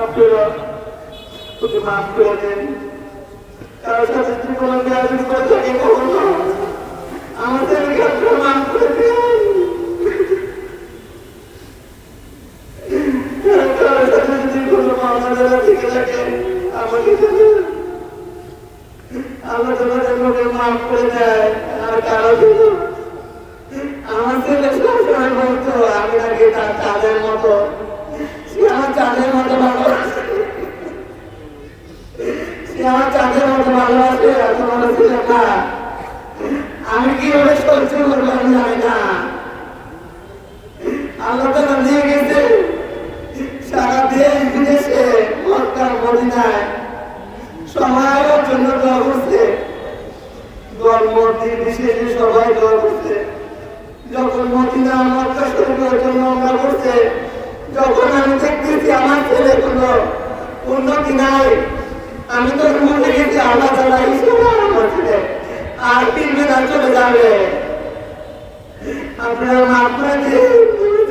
আপনারা ওকে মাফ করে দেন। কারোর সাথে জীবনে বেয়াদবি করে থাকে কখনো আমাদের আপনারা মাফ করে দেন। কারোর সাথে যদি কোনো মামলা থেকে থাকে আমাকে আল্লাহ তোমাদের মাফ করে দেয়। আর কারো শুধু আমার ছেলে সবসময় বলতো আমি নাকি তার চাঁদের মতো, সে আমার চাঁদের মতো ভালোবাসে, সে আমার চাঁদের মতো ভালোবাসে। তোমার ছিল না, আমি কিভাবে সহ্য করবো আমি জানি না। আল্লাহ তো দিয়ে গেছে সারা দেশ বিদেশে মক্কা মদিনায় সবার জন্য দোয়া করছে, মসজিদ বিশেষে সবাই দোয়া করছে। যখন মদিনা মক্কা শরীফের জন্য আমরা করছে, যখন আমি দেখতেছি আমার ছেলেগুলো উন্নতি নাই, আমি তো মনে গেছি আল্লাহ তাআলা আমার ছেলে আর পিলবেনা চলে যাবে। আপনারা মাফ করে দিন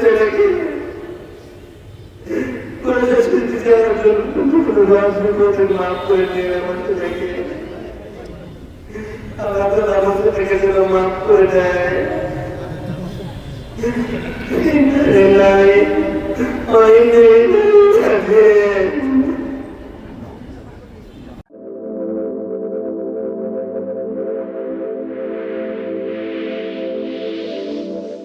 ছেলেকে। মাফ করে দিন আমার ছেলেকে। আল্লাহ তাআলা আমার ছেলেকে যেন মাফ করে দেয়। Inna lillahi wa inna ilaihi raji'un.